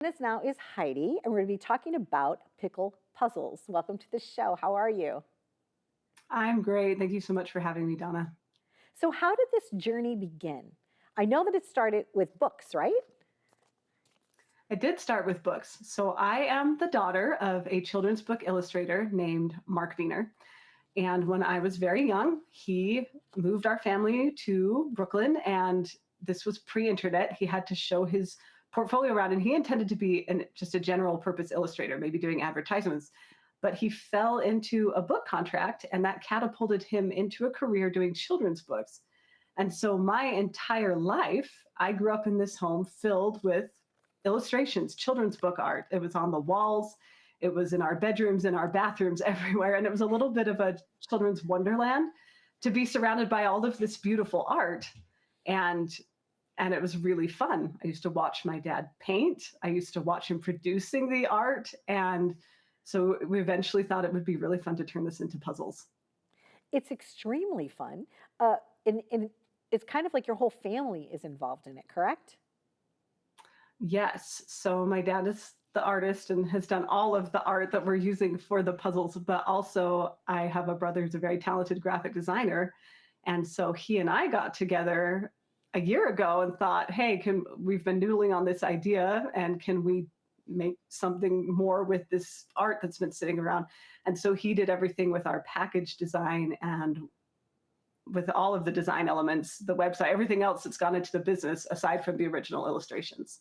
This now is Heidi, and we're going to be talking about Pickle Puzzles. Welcome to the show. How are you? I'm great. Thank you so much for having me, Donna. So, how did this journey begin? I know that it started with books, right? I did start with books. So I am the daughter of a children's book illustrator named Mark Buehner. And when I was very young, he moved our family to Brooklyn, and this was pre-internet. He had to show his portfolio around, and he intended to be just a general purpose illustrator, maybe doing advertisements. But he fell into a book contract, and that catapulted him into a career doing children's books. And so my entire life, I grew up in this home filled with illustrations, children's book art. It was on the walls, it was in our bedrooms, in our bathrooms, everywhere. And it was a little bit of a children's wonderland to be surrounded by all of this beautiful art. And and it was really fun. I used to watch my dad paint. I used to watch him producing the art. And so we eventually thought it would be really fun to turn this into puzzles. It's extremely fun. And it's kind of like your whole family is involved in it, correct? Yes. So my dad is the artist and has done all of the art that we're using for the puzzles, but also I have a brother who's a very talented graphic designer. And so he and I got together a year ago and thought, hey, can we've been noodling on this idea and can we make something more with this art that's been sitting around? And so he did everything with our package design and with all of the design elements, the website, everything else that's gone into the business aside from the original illustrations.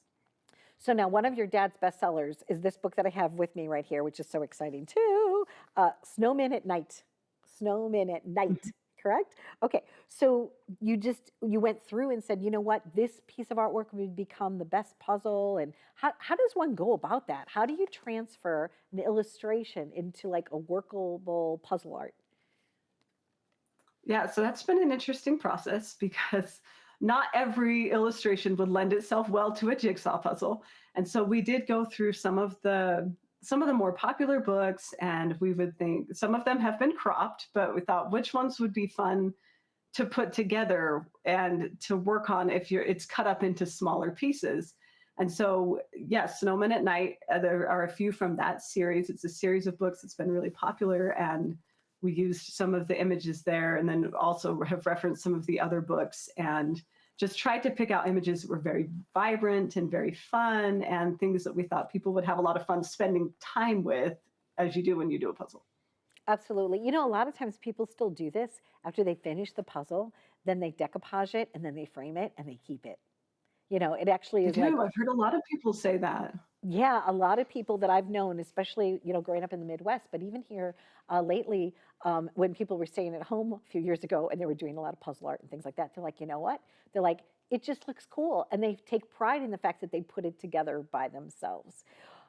So, now one of your dad's bestsellers is this book that I have with me right here, which is so exciting too, Snowmen at Night. Snowmen at Night. Correct? Okay. So you went through and said, you know what, this piece of artwork would become the best puzzle. And how does one go about that? How do you transfer an illustration into like a workable puzzle art? Yeah, so that's been an interesting process because not every illustration would lend itself well to a jigsaw puzzle. And so we did go through some of the more popular books, and we would think some of them have been cropped, but we thought which ones would be fun to put together and to work on if you're it's cut up into smaller pieces. And so, yes, Snowman at Night, there are a few from that series. It's a series of books that's been really popular, and we used some of the images there and then also have referenced some of the other books and just tried to pick out images that were very vibrant and very fun and things that we thought people would have a lot of fun spending time with as you do when you do a puzzle. Absolutely. You know, a lot of times people still do this after they finish the puzzle, then they decoupage it and then they frame it and they keep it. It actually They is like, do. I've heard a lot of people say that. yeah, a lot of people that I've known, especially, growing up in the Midwest, but even here lately, when people were staying at home a few years ago and they were doing a lot of puzzle art and things like that, they're like, you know what? They're like, it just looks cool. And they take pride in the fact that they put it together by themselves.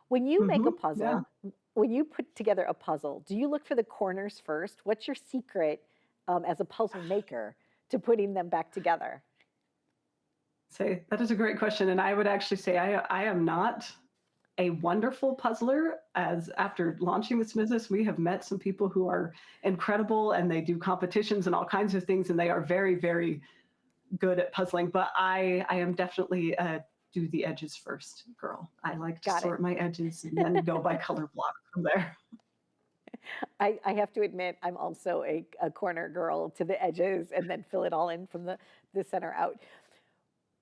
When you make a Yeah. puzzle, when you put together a puzzle, do you look for the corners first? What's your secret as a puzzle maker to putting them back together? Say that is a great question. And I would actually say I am not a wonderful puzzler. As after launching this business, we have met some people who are incredible and they do competitions and all kinds of things, and they are very, very good at puzzling. But I am definitely a do the edges first girl. I like to Got it. sort my edges and then go by color block from there. I have to admit, I'm also a corner girl to the edges and then fill it all in from the center out.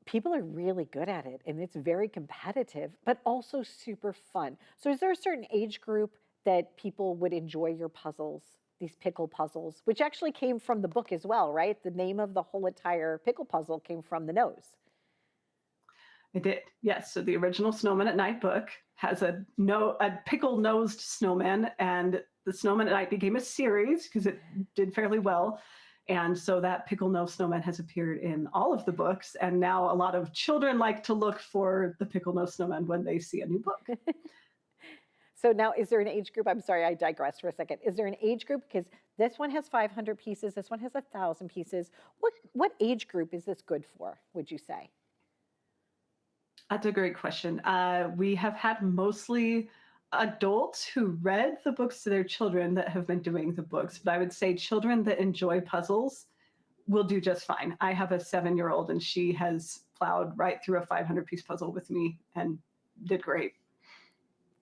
People are really good at it and it's very competitive, but also super fun. So, is there a certain age group that people would enjoy your puzzles, these pickle puzzles, which actually came from the book as well, right? The name of the whole entire pickle puzzle came from the nose. I did. Yes. So the original Snowman at Night book has a pickle nosed snowman, and the Snowman at Night became a series because it did fairly well. And so that pickle nose snowman has appeared in all of the books. And now a lot of children like to look for the pickle nose snowman when they see a new book. So now, is there an age group? I'm sorry, I digressed for a second. Is there an age group? Because this one has 500 pieces, this one has 1,000 pieces. What age group is this good for, would you say? That's a great question. We have had mostly adults who read the books to their children that have been doing the books, but I would say children that enjoy puzzles will do just fine. I have a 7-year-old and she has plowed right through a 500 piece puzzle with me and did great.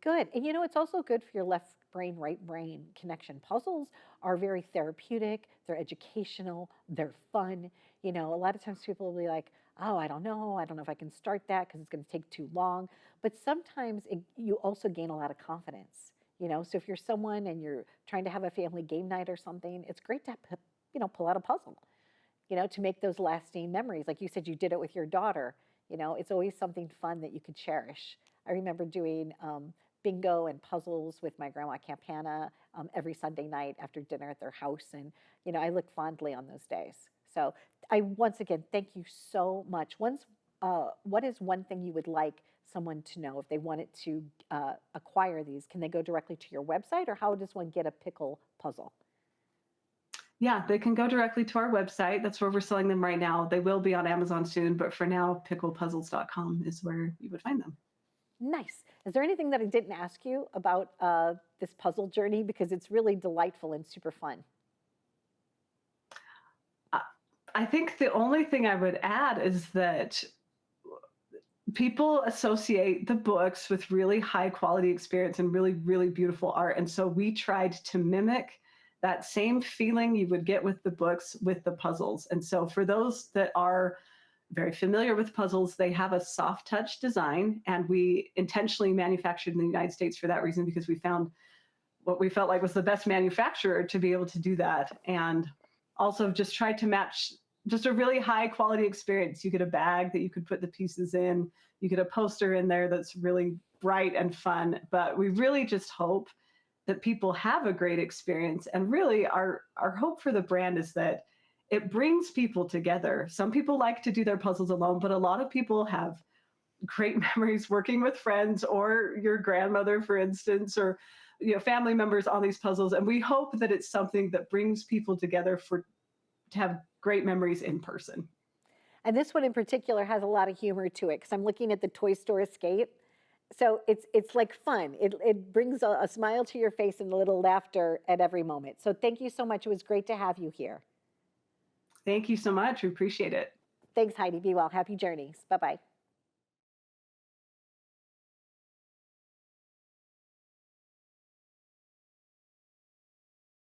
Good. And it's also good for your left brain, right brain connection. Puzzles are very therapeutic, they're educational, they're fun. A lot of times people will be like, oh, I don't know. I don't know if I can start that because it's going to take too long. But sometimes you also gain a lot of confidence. So if you're someone and you're trying to have a family game night or something, it's great to, pull out a puzzle, to make those lasting memories. Like you said, you did it with your daughter. It's always something fun that you could cherish. I remember doing bingo and puzzles with my grandma Campana every Sunday night after dinner at their house. And, I look fondly on those days. So I, once again, thank you so much. What is one thing you would like someone to know if they wanted to acquire these? Can they go directly to your website, or how does one get a pickle puzzle? Yeah, they can go directly to our website. That's where we're selling them right now. They will be on Amazon soon, but for now, picklepuzzles.com is where you would find them. Nice. Is there anything that I didn't ask you about this puzzle journey? Because it's really delightful and super fun. I I think the only thing I would add is that people associate the books with really high quality experience and really, really beautiful art. And so we tried to mimic that same feeling you would get with the books with the puzzles. And so for those that are very familiar with puzzles, they have a soft touch design. And we intentionally manufactured in the United States for that reason, because we found what we felt like was the best manufacturer to be able to do that. And also just tried to match just a really high quality experience. You get a bag that you could put the pieces in, you get a poster in there that's really bright and fun. But we really just hope that people have a great experience. And really our hope for the brand is that it brings people together. Some people like to do their puzzles alone, but a lot of people have great memories working with friends or your grandmother, for instance, or family members on these puzzles. And we hope that it's something that brings people together to have great memories in person. And this one in particular has a lot of humor to it because I'm looking at the Toy Store Escape. So it's like fun. It brings a smile to your face and a little laughter at every moment. So thank you so much. It was great to have you here. Thank you so much. We appreciate it. Thanks, Heidi. Be well. Happy journeys. Bye bye.